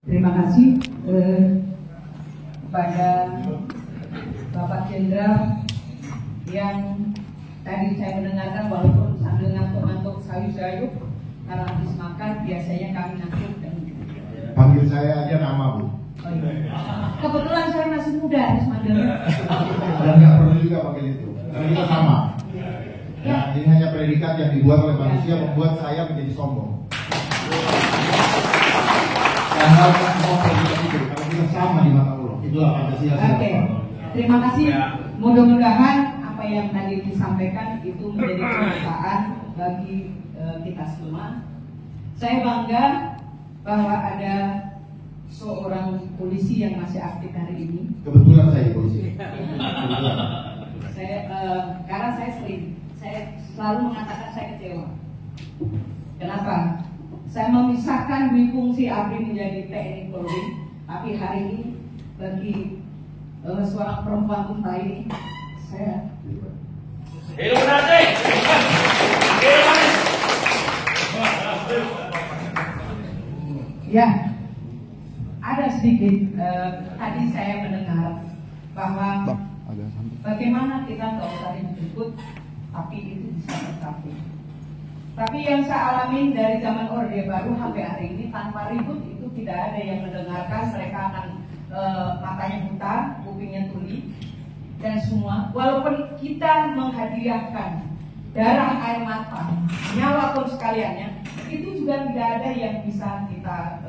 Terima kasih kepada Bapak Jenderal yang tadi saya mendengarkan walaupun sambil ngantuk-ngantuk sayup-sayup karena habis makan biasanya kami ngantuk dan panggil saya aja nama Bu. Oh, iya. Kebetulan saya masih muda harus manggilnya. Dan nggak perlu juga panggil itu. Karena kita sama. Ya, ini hanya predikat yang dibuat oleh manusia membuat saya menjadi sombong. Dan hal yang mau predikat itu karena kita sama di mata Allah. Itulah Pancasila. Oke, terima kasih. Mudah-mudahan apa yang tadi disampaikan itu menjadi keberkahan bagi kita semua. Saya bangga bahwa ada seorang polisi yang masih aktif hari ini. Kebetulan saya polisi. Karena saya selalu mengatakan saya kecewa. Kenapa? Saya memisahkan dua fungsi ABRI menjadi TNI Polri, tapi hari ini bagi seorang perempuan unta ini saya ya ada sedikit tadi saya mendengar bahwa bagaimana kita nggak usah ribut tapi itu bisa bersatu. Tapi yang saya alami dari zaman Orde Baru sampai hari ini tanpa ribut itu tidak ada yang mendengarkan. Mereka akan matanya buta, kupingnya tuli dan semua. Walaupun kita menghadiahkan darah, air mata, nyawa pun sekaliannya, itu juga tidak ada yang bisa kita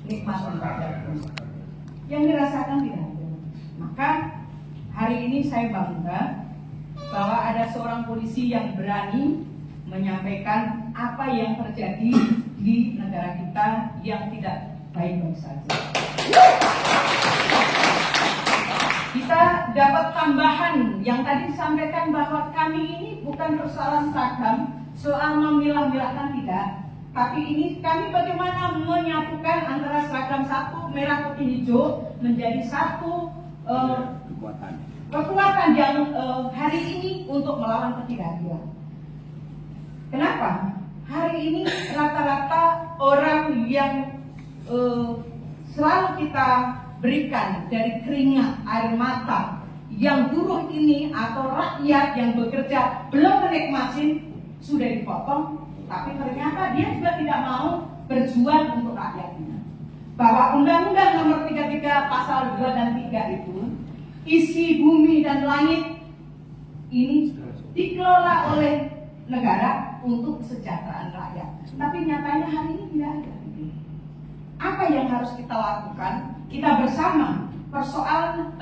nikmatkan pada yang dirasakan tidak ada. Maka hari ini saya bangga bahwa ada seorang polisi yang berani menyampaikan apa yang terjadi di negara kita yang tidak baik-baik saja. Kita dapat tambahan yang tadi disampaikan bahwa kami ini bukan persoalan seragam, soal memilah-milahkan tidak, tapi ini kami bagaimana menyatukan antara seragam satu merah putih hijau menjadi satu kekuatan yang hari ini untuk melawan ketidakadilan. Kenapa? Hari ini rata-rata orang yang selalu kita berikan dari keringat, air mata, yang buruh ini atau rakyat yang bekerja belum menikmati sudah dipotong, tapi ternyata dia juga tidak mau berjuang untuk rakyatnya. Bahwa Undang-Undang Nomor 33 Pasal 2 dan 3 itu isi bumi dan langit ini dikelola oleh negara untuk kesejahteraan rakyat. Tapi nyatanya hari ini tidak ada. Apa yang harus kita lakukan? Kita bersama. Persoalan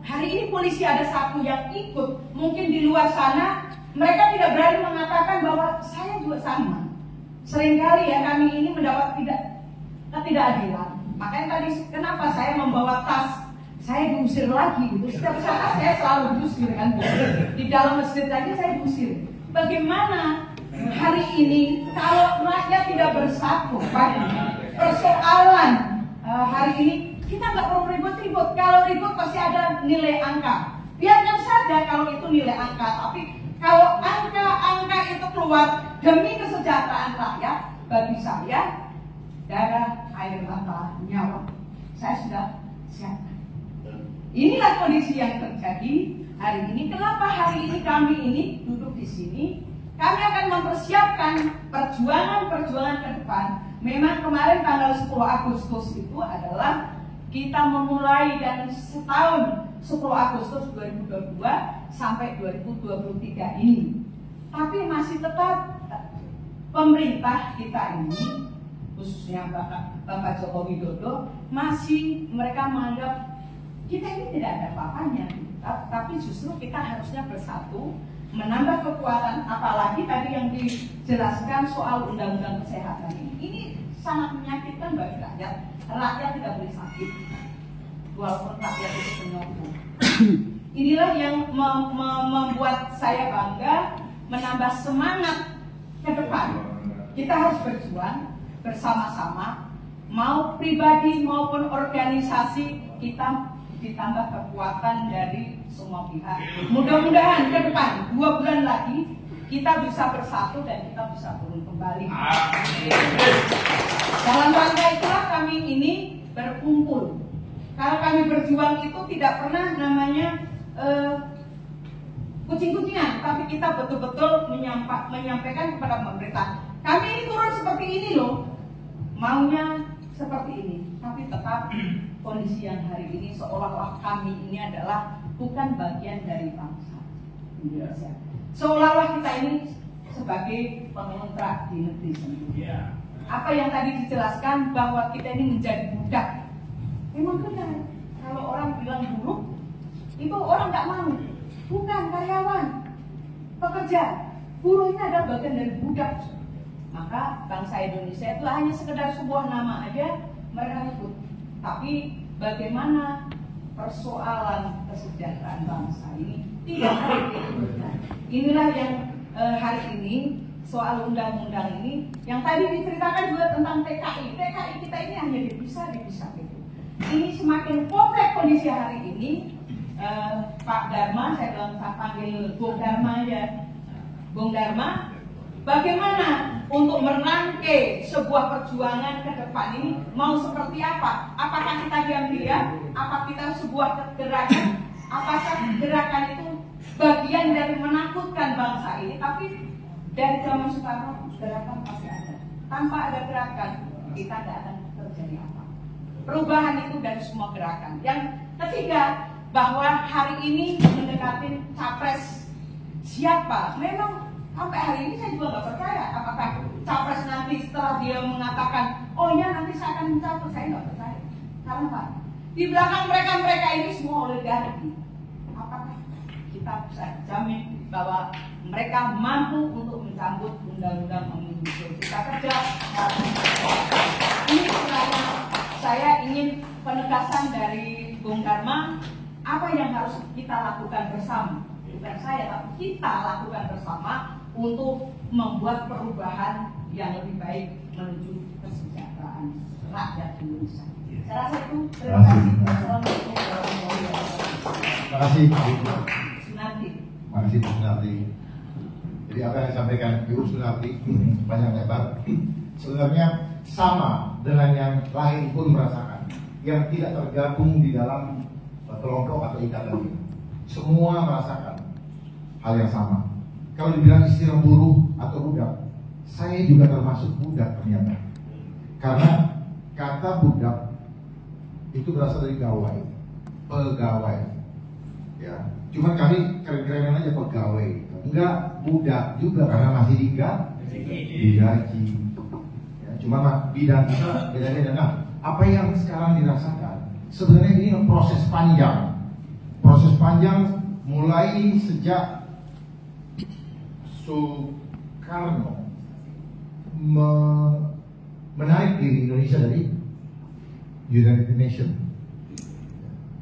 hari ini polisi ada satu yang ikut. Mungkin di luar sana mereka tidak berani mengatakan bahwa saya juga sama. Seringkali ya kami ini mendapat ketidakadilan. Makanya tadi kenapa saya membawa tas, saya diusir lagi gitu. Setiap saat saya selalu diusir kan. Di dalam masjid saja saya diusir. Bagaimana hari ini kalau rakyat tidak bersatu pada persoalan hari ini, kita nggak perlu ribut-ribut. Kalau ribut pasti ada nilai angka. Biarkan saja kalau itu nilai angka. Tapi kalau angka itu keluar demi kesejahteraan rakyat, bagi saya darah, air mata, nyawa, saya sudah siap. Inilah kondisi yang terjadi hari ini. Kenapa hari ini kami ini duduk di sini? Kami akan mempersiapkan perjuangan ke depan. Memang kemarin tanggal 10 Agustus itu adalah kita memulai dan setahun 10 Agustus 2022 sampai 2023 ini. Tapi masih tetap pemerintah kita ini, khususnya Bapak Joko Widodo, masih mereka menganggap kita ini tidak ada apa-apanya. Tapi justru kita harusnya bersatu, menambah kekuatan, apalagi tadi yang dijelaskan soal undang-undang kesehatan ini. Ini sangat menyakitkan bagi rakyat. Rakyat tidak boleh sakit, walaupun rakyat itu penyokong. Inilah yang membuat saya bangga, menambah semangat ke depan. Kita harus berjuang bersama-sama, mau pribadi maupun organisasi, kita ditambah kekuatan dari semua pihak. Mudah-mudahan ke depan 2 bulan lagi kita bisa bersatu dan kita bisa turun kembali. Dalam rangka itulah kami ini berkumpul, kalau kami berjuang itu tidak pernah namanya kucing-kucingan, tapi kita betul-betul menyampaikan kepada pemerintah, kami ini turun seperti ini loh, maunya seperti ini, tapi tetap kondisi yang hari ini seolah-olah kami ini adalah bukan bagian dari bangsa Indonesia, seolah-olah kita ini sebagai pengontrak di negeri sendiri. Apa yang tadi dijelaskan bahwa kita ini menjadi budak, memang benar. Kalau orang bilang buruk, itu orang nggak mau. Bukan karyawan, pekerja, buruh ini adalah bagian dari budak. Maka bangsa Indonesia itu hanya sekedar sebuah nama aja mereka sebut. Tapi bagaimana persoalan kesejahteraan bangsa ini tidak ada dipikirkan. Inilah yang hari ini soal undang-undang ini yang tadi diceritakan juga tentang TKI. TKI kita ini hanya dipisah gitu. Ini semakin kompleks kondisi hari ini. Pak Dharma, saya bilang panggil Bung Dharma aja. Bung Dharma, bagaimana untuk merangkai sebuah perjuangan ke depan ini mau seperti apa? Apakah kita diam-diam? Apa kita sebuah gerakan? Apakah gerakan itu bagian dari menakutkan bangsa ini? Tapi dari zaman Soekarno gerakan pasti ada. Tanpa ada gerakan kita tidak akan terjadi apa. Perubahan itu dari semua gerakan. Yang ketiga, bahwa hari ini mendekati capres siapa? Memang sampai hari ini saya juga nggak percaya apakah capres nanti setelah dia mengatakan, oh ya nanti saya akan mencapres, saya nggak percaya. Karena apa? Di belakang mereka ini semua oligarki. Apakah kita bisa jamin bahwa mereka mampu untuk mencabut undang-undang Omnibus Cipta Kerja? Ini sebenarnya saya ingin penegasan dari Bung Dharma, apa yang harus kita lakukan bersama, bukan saya tapi kita lakukan bersama untuk membuat perubahan yang lebih baik menuju kesejahteraan rakyat Indonesia. Saya rasa itu. Terima kasih. Assalamualaikum warahmatullahi wabarakatuh. Terima kasih Pak Sunardi. Terima kasih Pak Sunardi. Jadi apa yang disampaikan Ibu Sunardi banyak lebar, sebenarnya sama dengan yang lain pun merasakan, yang tidak tergabung di dalam kelompok atau ikatan ini. Semua merasakan hal yang sama. Kalau dibilang istilah buruh atau budak, saya juga termasuk budak ternyata. Karena kata budak itu berasal dari gawai, pegawai. Ya, cuma kami keren-kerenan aja pegawai. Enggak budak juga karena masih digaji. Ya, cuma bidang kita beda-beda. Nah, apa yang sekarang dirasakan sebenarnya ini proses panjang mulai sejak Soekarno menarik diri Indonesia dari United Nations,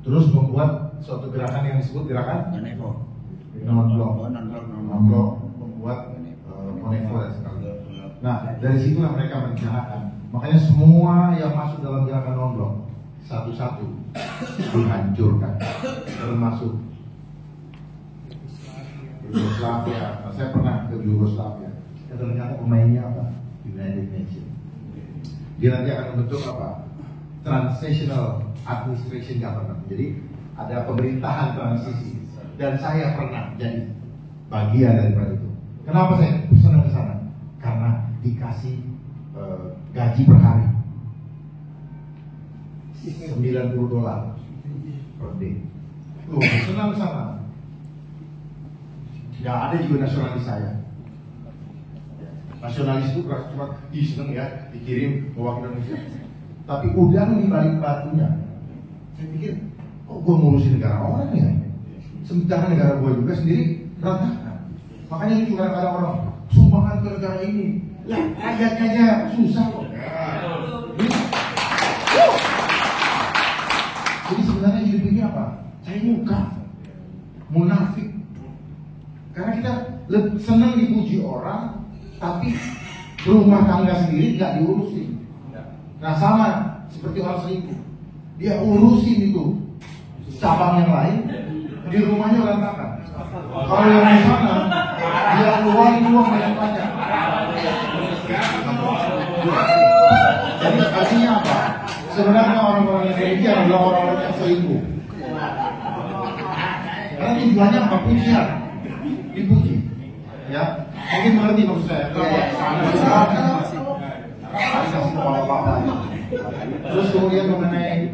terus membuat suatu gerakan yang disebut gerakan non-blok, membuat Monevo dan sebagainya. Nah, dari situlah mereka merencanakan. Makanya semua yang masuk dalam gerakan non-blok satu-satu dihancurkan, termasuk Yugoslavia. Nah, saya pernah ke Yugoslavia. Dan ternyata pemainnya apa? United Nations. Dia nanti akan membentuk apa? Transitional Administration Government. Jadi ada pemerintahan transisi. Dan saya pernah jadi bagian daripada itu. Kenapa saya senang ke sana? Karena dikasih gaji per hari $90 per day. Tuh, senang ke sana. Ya ada juga nasionalis saya. Nasionalis itu cuma seneng ya dikirim mewakili Indonesia. Tapi udang di balik batunya. Saya pikir, kok gue ngurusin negara orang ya? Sementara negara gue juga sendiri berantakan. Makanya itu kadang-kadang orang sumbangan ke negara ini. Lah, ayat-ayatnya susah kok. Jadi sebenarnya hidup ini apa? Saya muka, munafik. Karena kita senang dipuji orang, tapi rumah tangga sendiri nggak diurusin. Nah sama seperti orang selingkuh, dia urusin itu cabang yang lain, di rumahnya berantakan. Kalau yang di sana, dia keluarin uang banyak-banyak. Jadi artinya apa? Sebenarnya orang-orang yang demikian adalah orang-orang yang selingkuh. Karena tujuannya apa? Pujian, dipuji. Ya, mungkin mengerti maksud saya. Terus kemudian mengenai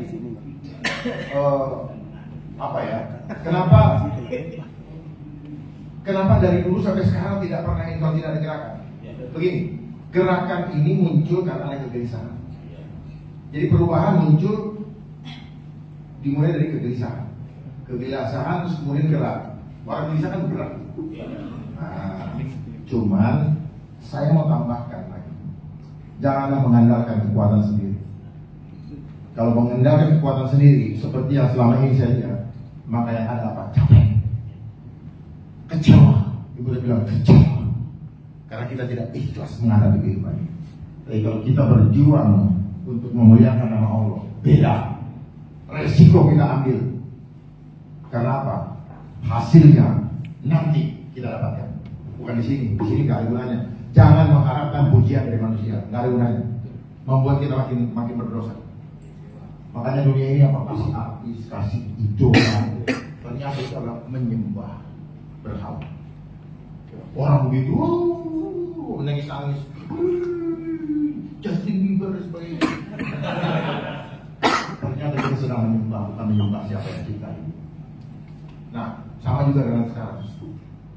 apa ya? Kenapa dari dulu sampai sekarang tidak pernah ini kalau tidak ada gerakan? Begini, gerakan ini muncul karena ada kegelisahan. Jadi perubahan muncul dimulai dari kegelisahan. Kegelisahan terus kemudian gerak. Orang gelisah kan bergerak. Nah, cuman saya mau tambahkan lagi. Janganlah mengandalkan kekuatan sendiri. Kalau mengandalkan kekuatan sendiri seperti yang selama ini saya lihat, maka yang ada apa? Capek, kecewa. Ibu udah bilang kecewa karena kita tidak ikhlas menghadapi kehidupan ini. Tapi kalau kita berjuang untuk memuliakan nama Allah, beda. Resiko kita ambil. Karena apa? Hasilnya nanti kita dapatkan. Bukan di sini. Di sini nggak ada gunanya. Jangan mengharapkan pujian dari manusia. Nggak ada gunanya. Membuat kita makin berdosa. Makanya dunia ini apa? Kasih artis, kasih idola. Ternyata itu adalah menyembah berhala. Orang begitu, menangis-nangis. Justin Bieber dan sebagainya. Ternyata kita sedang menyembah, bukan menyembah siapa yang kita ini. Nah, sama juga dengan sekarang.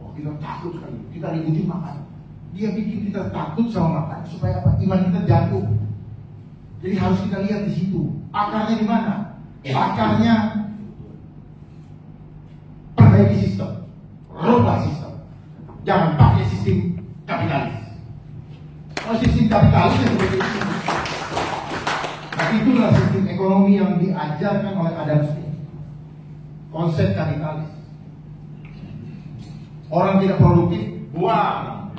Oh, kita takut sekali. Kita diuji makan. Dia bikin kita takut sama makan supaya apa? Iman kita jatuh. Jadi harus kita lihat di situ. Akarnya di mana? Akarnya perbaiki sistem, rubah sistem. Jangan pakai sistem kapitalis. Kalau sistem kapitalis ya seperti itu. Nah, itulah sistem ekonomi yang diajarkan oleh Adam Smith. Konsep kapitalis. Orang tidak produktif, buang.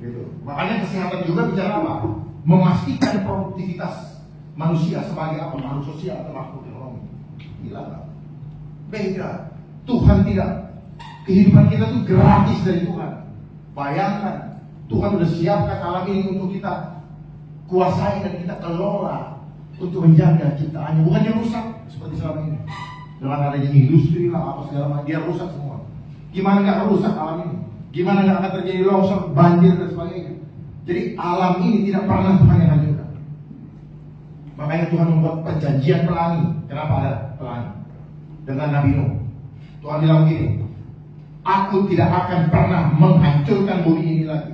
Gitu. Makanya kesehatan juga bicara apa? Memastikan produktivitas manusia sebagai apa? Makhluk sosial atau makhluk ekonomi. Gila. Beda. Tuhan tidak. Kehidupan kita tuh gratis dari Tuhan. Bayangkan, Tuhan sudah siapkan alam ini untuk kita kuasai dan kita kelola untuk menjaga ciptaannya. Bukan yang rusak seperti selama ini. Dengan adanya industri lah apa segala macam, dia rusak semua. Gimana nggak rusak alam ini? Gimana nggak akan terjadi longsor, banjir dan sebagainya? Jadi alam ini tidak pernah Tuhan yang hancurkan. Makanya Tuhan membuat perjanjian pelangi. Kenapa ada pelangi? Dengan Nabi Nuh. Tuhan bilang begini, aku tidak akan pernah menghancurkan bumi ini lagi,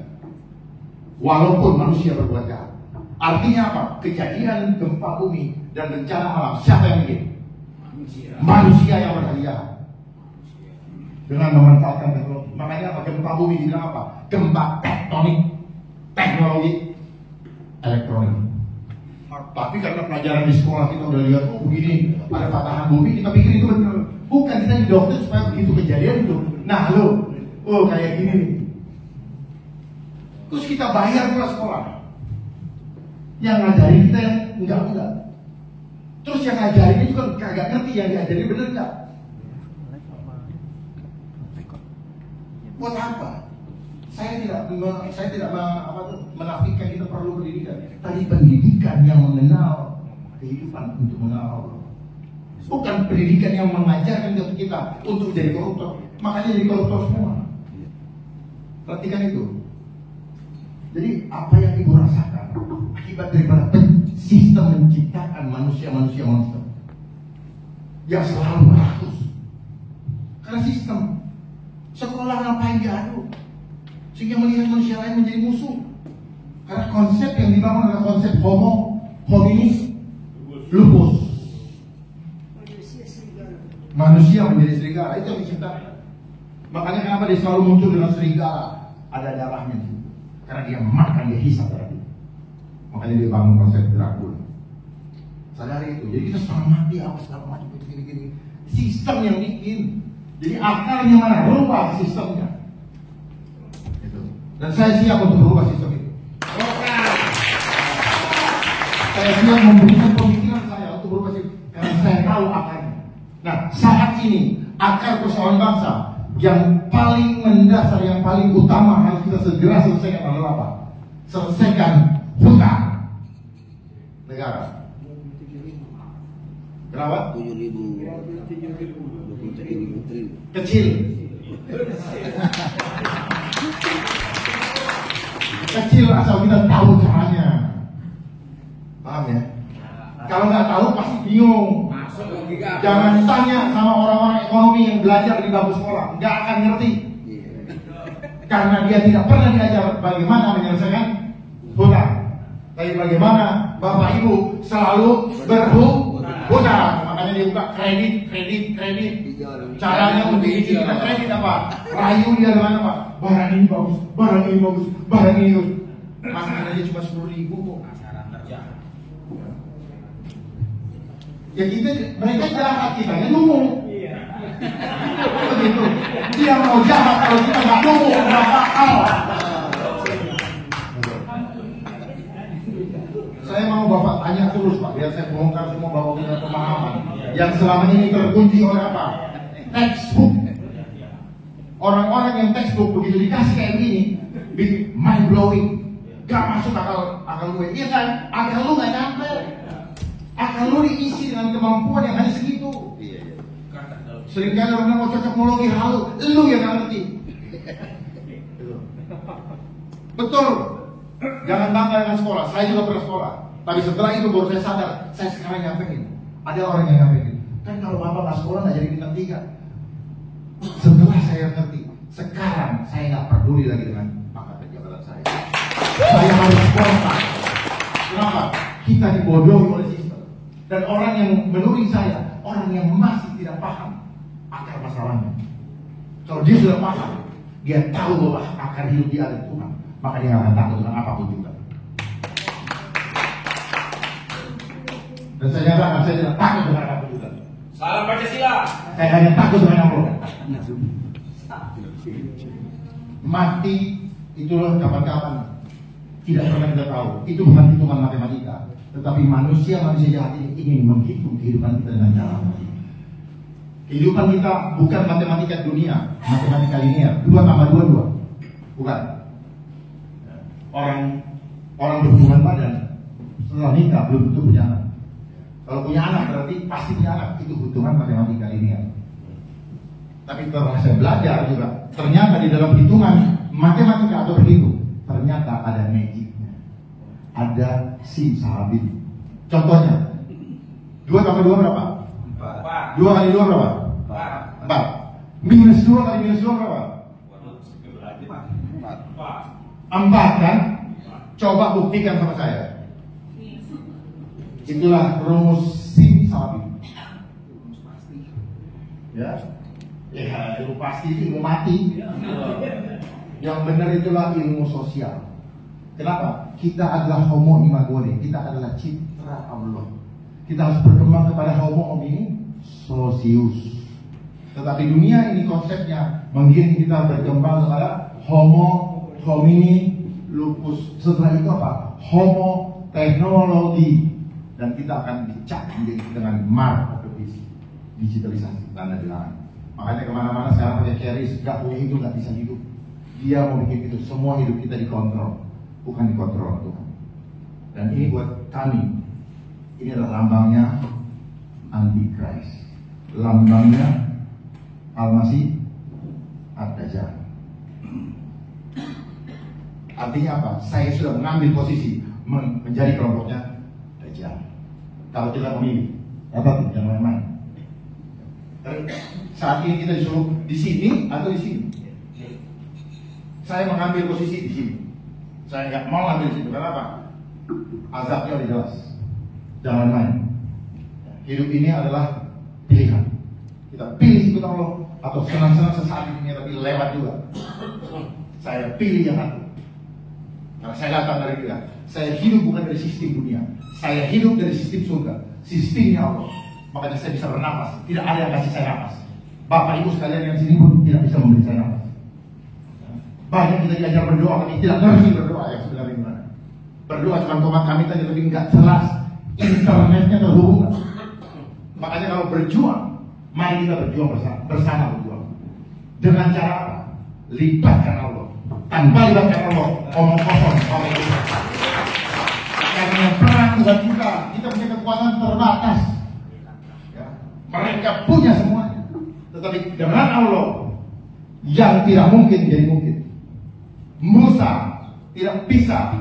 walaupun manusia berbuat jahat. Artinya apa? Kejadian gempa bumi dan bencana alam, siapa yang bikin? Manusia yang berbuat jahat. Dengan memanfaatkan teknologi. Makanya apa? Gempa bumi dibilang apa? Gempa tektonik. Teknologi elektronik. Tapi karena pelajaran di sekolah kita udah lihat, oh begini ada patahan bumi, kita pikir itu benar. Bukan, kita di dokter supaya begitu kejadian itu. Nah lo, oh kayak gini. Terus kita bayar pula sekolah. Yang ngajarin kita yang enggak. Terus yang ngajarinnya juga kagak ngerti yang diajarin bener enggak. Buat apa? Saya tidak menafikan kita perlu pendidikan. Tadi pendidikan yang mengenal kehidupan untuk mengenal Allah. Bukan pendidikan yang mengajarkan kita untuk jadi koruptor. Makanya jadi koruptor semua. Perhatikan itu. Jadi apa yang ibu rasakan akibat daripada sistem menciptakan manusia yang selalu rakus. Karena sistem. Sekolah ngapain diadu? Sehingga melihat manusia lain menjadi musuh. Karena konsep yang dibangun adalah konsep homo hominis lupus. Manusia menjadi serigala, itu yang diciptakan. Makanya kenapa dia selalu muncul dengan serigala? Ada darahnya. Karena dia makan, dia hisap darah. Makanya dia bangun konsep Dracula. Sadari itu. Jadi kita setengah mati apa segala macam gini-gini. Sistem yang bikin. Jadi akarnya mana? Rubah sistemnya. Itu. Dan saya siap untuk merubah sistem itu. Saya siap memberikan pemikiran saya untuk berubah sistem. Karena saya tahu akarnya. Nah, saat ini akar persoalan bangsa yang paling mendasar, yang paling utama harus kita segera selesaikan adalah apa? Selesaikan hutang negara. Berapa? 7.000 triliun. Kecil. Kecil asal kita tahu caranya. Paham ya? Kalau nggak tahu pasti bingung. Jangan tanya sama orang-orang ekonomi yang belajar di bangku sekolah, nggak akan ngerti. Karena dia tidak pernah diajar bagaimana menyelesaikan hutang. Tapi bagaimana Bapak Ibu selalu berhutang. Makanya dia buka kredit. Caranya untuk kita kredit apa? Rayu dia dengan apa? Barang ini bagus. Masalah aja cuma 10.000 kok. Ya mereka jahat, kitanya nunggu. Begitu. Dia mau jahat kalau kita nggak nunggu, nggak bakal. Saya mau Bapak tanya terus Pak, biar saya bongkar semua Bapak punya pemahaman yang selama ini terkunci oleh apa? Textbook. Orang-orang yang textbook begitu dikasih kayak gini, bikin mind blowing, gak masuk akal gue. Iya kan? Akal lu nggak nyampe. Akal lu diisi dengan kemampuan yang hanya segitu. Seringkali orang mau cocokologi halu, lu yang nggak ngerti. Betul. Jangan bangga dengan sekolah. Saya juga pernah sekolah. Tapi setelah itu baru saya sadar, saya sekarang nyampein. Ada orang yang nyampein. Kan kalau Bapak nggak sekolah nggak jadi bintang 3. Setelah saya ngerti, sekarang saya nggak peduli lagi dengan pangkat jabatan saya. Saya harus sekolah. Kenapa? Kita dibodohi oleh sistem. Dan orang yang menuding saya, orang yang masih tidak paham akar masalahnya. Kalau dia sudah paham, dia tahu bahwa akar hidup dia ada Tuhan, maka dia nggak akan takut dengan apapun juga. Dan saya nyatakan saya tidak takut dengan apapun juga. Salam Pancasila. Saya hanya takut dengan Allah. Mati itulah kapan-kapan. Tidak pernah kita tahu. Itu bukan hitungan matematika. Tetapi manusia jahat ini ingin menghitung kehidupan kita dengan cara mati. Kehidupan kita bukan matematika dunia, matematika linear. 2 tambah 2. Bukan. Orang berhubungan badan setelah nikah belum tentu punya anak. Kalau punya anak berarti pasti punya anak. Itu hitungan matematika linear. Tapi setelah saya belajar juga, ternyata di dalam hitungan matematika atau berhitung, ternyata ada magicnya. Ada simsalabim. Contohnya, 2 tambah 2 berapa? 4. 2 kali 2 berapa? 4. Minus 2 kali minus 2 berapa? 4 kan? Coba buktikan sama saya. Itulah rumus simsalabim. Ya, ilmu pasti itu ilmu mati. Yang benar itulah ilmu sosial. Kenapa? Kita adalah homo imagonis. Kita adalah citra Allah. Kita harus berkembang kepada homo homini socius. Tetapi dunia ini konsepnya menggiring kita berkembang kepada homo homini lupus. Setelah itu apa? Homo teknologi. Dan kita akan dicap dengan mark of the beast, digitalisasi, tanda bilangan. Makanya kemana-mana sekarang pakai carries, gak punya hidup, gak bisa hidup. Dia mau bikin itu, semua hidup kita dikontrol, bukan dikontrol Tuhan. Dan ini buat kami, ini adalah lambangnya Antichrist, lambangnya Al-Masih Ad-Dajjal. Artinya apa? Saya sudah mengambil posisi menjadi kelompoknya Dajjal. Kalau kita memilih, apa? Jangan main-main. Saat ini kita disuruh di sini atau di sini. Saya mengambil posisi di sini. Saya nggak mau ambil di situ. Kenapa? Azabnya udah jelas. Jangan main. Hidup ini adalah pilihan. Kita pilih ikut Allah atau senang-senang sesaat ini tapi lewat juga. Saya pilih yang satu. Karena saya datang dari dia. Saya hidup bukan dari sistem dunia. Saya hidup dari sistem surga. Sistemnya Allah. Makanya saya bisa bernafas. Tidak ada yang kasih saya nafas. Bapak Ibu sekalian yang sini pun tidak bisa memberi saya nafas. Banyak kita diajar berdoa, tapi tidak ngerti berdoa yang sebenarnya gimana. Berdoa cuma tomat kami tadi, tapi nggak jelas internetnya terhubung. Makanya kalau berjuang, mari kita berjuang bersama berjuang. Dengan cara apa? Libatkan Allah. Tanpa libatkan Allah, omong kosong. Karena yang perang Tuhan kita punya kekuatan terbatas. Ya. Mereka punya semuanya, tetapi dengan Allah yang tidak mungkin jadi mungkin. Musa tidak bisa,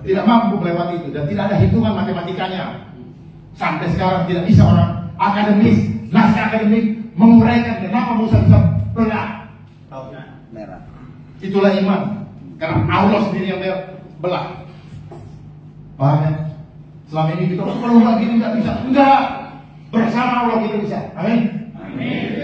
tidak mampu melewati itu, dan tidak ada hitungan matematikanya. Sampai sekarang tidak bisa orang akademis, naskah akademik menguraikan kenapa Musa bisa belah merah. Itulah iman, karena Allah sendiri yang belah. Paham ya? Selama ini kita perlu lagi tidak bisa, enggak, bersama Allah kita bisa. Amin. Amin.